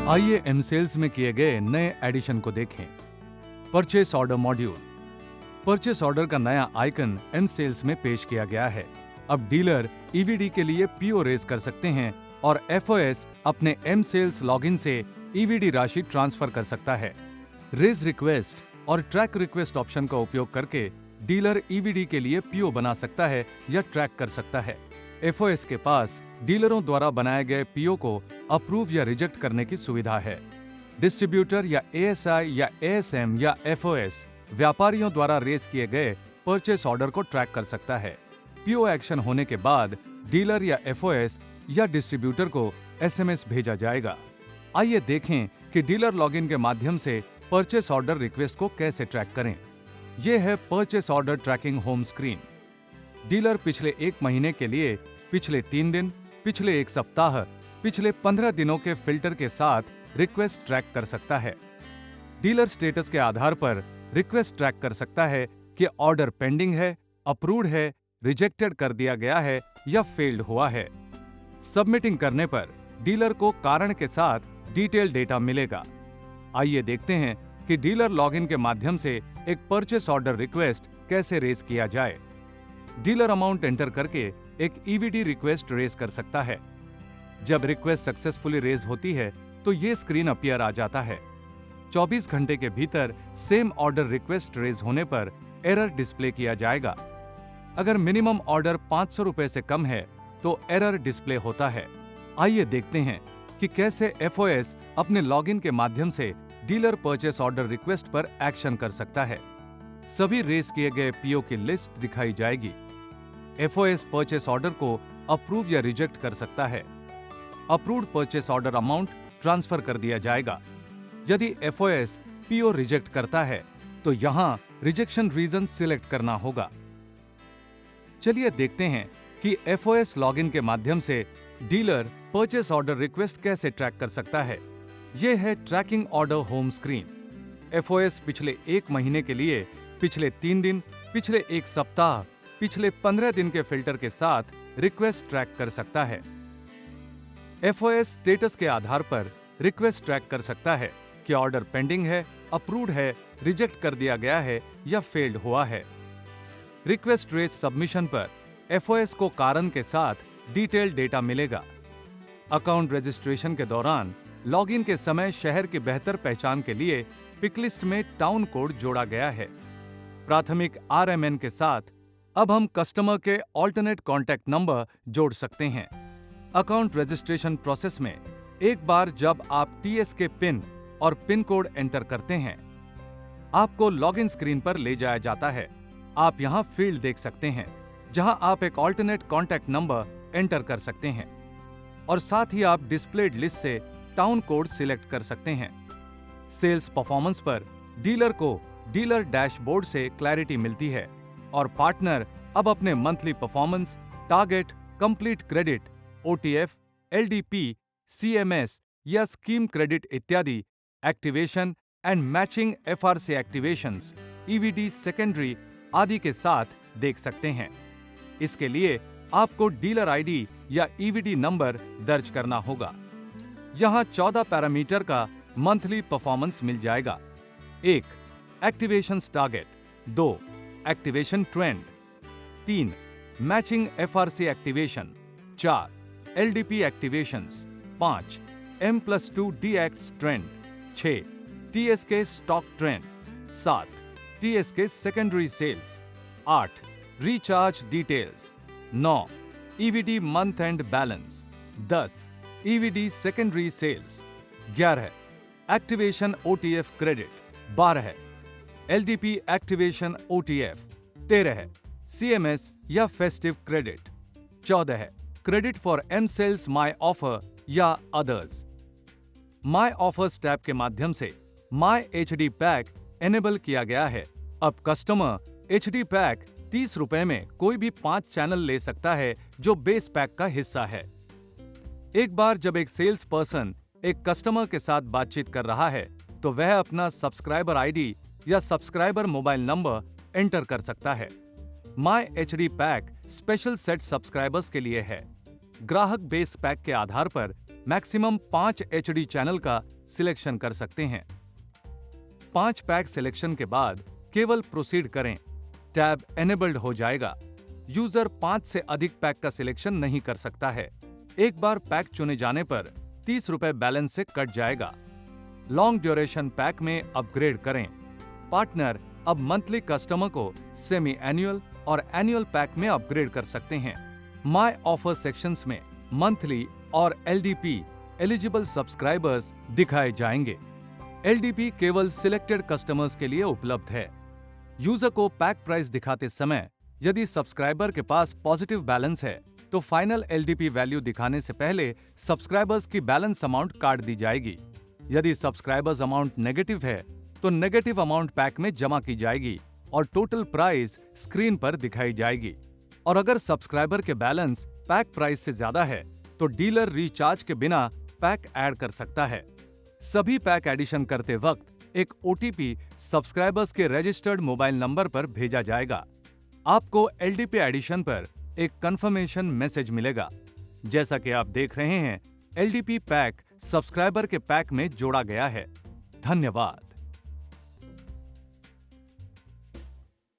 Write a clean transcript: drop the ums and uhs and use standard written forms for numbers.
आइए M sales में किए गए नए एडिशन को देखें। Purchase order module. Purchase order का नया आइकन एम सेल्स में पेश किया गया है। अब डीलर ईवीडी के लिए पीओ रेज कर सकते हैं और एफओएस अपने एम सेल्स लॉगिन से ईवीडी राशि ट्रांसफर कर सकता है। रेज रिक्वेस्ट और ट्रैक रिक्वेस्ट ऑप्शन का उपयोग करके डीलर ईवीडी के लिए पीओ बना सकता है या ट्रैक कर सकता है। एफओएस के पास डीलरों द्वारा बनाए गए पीओ को अप्रूव या रिजेक्ट करने की सुविधा है। डिस्ट्रीब्यूटर या एएसआई या एएसएम या एफओएस व्यापारियों द्वारा रेज किए गए परचेस ऑर्डर को ट्रैक कर सकता है। पीओ एक्शन होने के बाद डीलर या एफओएस या डिस्ट्रीब्यूटर को एसएमएस भेजा जाएगा। आइए देखें कि डीलर लॉगिन के माध्यम से परचेस ऑर्डर रिक्वेस्ट को कैसे ट्रैक करें। यह है purchase order tracking home screen. Dealer पिछले 1 महीने के लिए पिछले 3 दिन, पिछले 1 सप्ताह, पिछले 15 दिनों के फिल्टर के साथ रिक्वेस्ट ट्रैक कर सकता है। डीलर स्टेटस के आधार पर रिक्वेस्ट ट्रैक कर सकता है कि ऑर्डर पेंडिंग है, अप्रूव्ड है, रिजेक्टेड कर दिया गया है या फेल्ड हुआ है। सबमिटिंग करने पर डीलर को कारण के साथ डिटेल डेटा मिलेगा। आइए देखते हैं कि डीलर लॉगिन के माध्यम से एक परचेस ऑर्डर रिक्वेस्ट कैसे रेज किया जाए। डीलर अमाउंट एंटर करके एक ईवीडी रिक्वेस्ट रेज कर सकता है। जब रिक्वेस्ट सक्सेसफुली रेज होती है तो ये स्क्रीन अपीयर आ जाता है। 24 घंटे के भीतर सेम ऑर्डर रिक्वेस्ट रेज होने पर एरर डिस्प्ले किया जाएगा। अगर मिनिमम ऑर्डर 500 रुपए से कम है तो एरर डिस्प्ले होता है। आइए देखते हैं कि कैसे एफओएस अपने लॉगिन के माध्यम से डीलर परचेस ऑर्डर रिक्वेस्ट पर एक्शन कर सकता है। सभी रेज किए गए पीओ की लिस्ट दिखाई जाएगी। एफओएस परचेस ऑर्डर को अप्रूव या रिजेक्ट कर सकता है। Approved purchase order amount transfer कर दिया जाएगा। यदि एफओएस पीओ रिजेक्ट करता है तो यहां रिजेक्शन रीजन सिलेक्ट करना होगा। चलिए देखते हैं कि एफओएस लॉगिन के माध्यम से डीलर परचेस ऑर्डर रिक्वेस्ट कैसे ट्रैक कर सकता है। यह है tracking order home screen. FOS पिछले 1 महीने के लिए पिछले 3 दिन, पिछले 1 सप्ताह, पिछले 15 दिन के फिल्टर के साथ रिक्वेस्ट ट्रैक कर सकता है। एफओएस स्टेटस के आधार पर रिक्वेस्ट ट्रैक कर सकता है कि ऑर्डर पेंडिंग है, अप्रूव्ड है, रिजेक्ट कर दिया गया है या फेल्ड हुआ है। रिक्वेस्ट रेज सबमिशन पर एफओएस को कारण के साथ डिटेल डेटा मिलेगा। अकाउंट रजिस्ट्रेशन के दौरान लॉगिन के समय शहर की बेहतर पहचान के लिए पिकलिस्ट में टाउन कोड जोड़ा गया है। प्राथमिक आरएमएन के साथ अब हम कस्टमर के ऑल्टरनेट कॉन्टैक्ट नंबर जोड़ सकते हैं। अकाउंट रजिस्ट्रेशन प्रोसेस में एक बार जब आप टीएसके पिन और पिन कोड एंटर करते हैं, आपको लॉगिन स्क्रीन पर ले जाया जाता है। आप यहां फील्ड देख सकते हैं जहां आप एक ऑल्टरनेट कॉन्टैक्ट नंबर एंटर कर सकते हैं और साथ ही आप डिस्प्लेड लिस्ट से टाउन कोड सिलेक्ट कर सकते हैं। सेल्स परफॉर्मेंस पर डीलर को डीलर डैशबोर्ड से क्लैरिटी मिलती है और पार्टनर अब अपने monthly performance, target, complete credit, OTF, LDP, CMS या स्कीम क्रेडिट इत्यादि activation and matching FRC activations, EVD secondary आदि के साथ देख सकते हैं। इसके लिए आपको डीलर आईडी या ईवीडी नंबर दर्ज करना होगा। यहां 14 पैरामीटर का मंथली परफॉर्मेंस मिल जाएगा। 1. Activation target, 2. Activation trend, 3. Matching FRC activation, 4. LDP activations, 5. M+2 deacts trend, 6. TSK stock trend, 7. TSK secondary sales, 8. Recharge details, 9. EVD month end balance, 10. EVD secondary sales, 11. Activation OTF credit, 12. LDP activation OTF, 13. CMS या festive credit, 14. Credit for M sales my offer या others. My offers tab के माध्यम से माई HD pack enable किया गया है। अब customer HD pack 30 रुपए में कोई भी 5 चैनल ले सकता है जो बेस पैक का हिस्सा है। एक बार जब एक सेल्स पर्सन एक कस्टमर के साथ बातचीत कर रहा है तो वह अपना सब्सक्राइबर आईडी या सब्सक्राइबर मोबाइल नंबर एंटर कर सकता है। My HD pack special set subscribers के लिए है। ग्राहक बेस पैक के आधार पर मैक्सिमम 5 HD चैनल का सिलेक्शन कर सकते हैं। 5 पैक सिलेक्शन के बाद केवल प्रोसीड करें, टैब एनेबल्ड हो जाएगा। यूजर 5 से अधिक पैक का सिलेक्शन नहीं कर सकता है। एक बार पैक चुने जाने पर 30 रुपए बैलेंस से कट जाएगा। लॉन्ग ड्यूरेशन पैक में अपग्रेड करें। पार्टनर अब मंथली कस्टमर को सेमी एनुअल और एनुअल पैक में अपग्रेड कर सकते हैं। माय ऑफर सेक्शंस में मंथली और LDP एलिजिबल सब्सक्राइबर्स दिखाए जाएंगे। LDP केवल सिलेक्टेड कस्टमर्स के लिए उपलब्ध है। यूजर को पैक प्राइस दिखाते समय यदि सब्सक्राइबर के पास पॉजिटिव बैलेंस है तो फाइनल LDP वैल्यू दिखाने से पहले सब्सक्राइबर्स की बैलेंस अमाउंट काट दी जाएगी। यदि सब्सक्राइबर्स अमाउंट नेगेटिव है तो नेगेटिव अमाउंट पैक में जमा की जाएगी और टोटल प्राइस स्क्रीन पर दिखाई जाएगी। और अगर सब्सक्राइबर के बैलेंस पैक प्राइस से ज्यादा है तो डीलर रिचार्ज के बिना पैक ऐड कर सकता है। सभी पैक एडिशन करते वक्त एक OTP सब्सक्राइबर्स के रजिस्टर्ड मोबाइल नंबर पर भेजा जाएगा। आपको LDP एडिशन पर एक कंफर्मेशन मैसेज मिलेगा। जैसा कि आप देख रहे हैं, LDP पैक सब्सक्राइबर के पैक में जोड़ा गया है। धन्यवाद।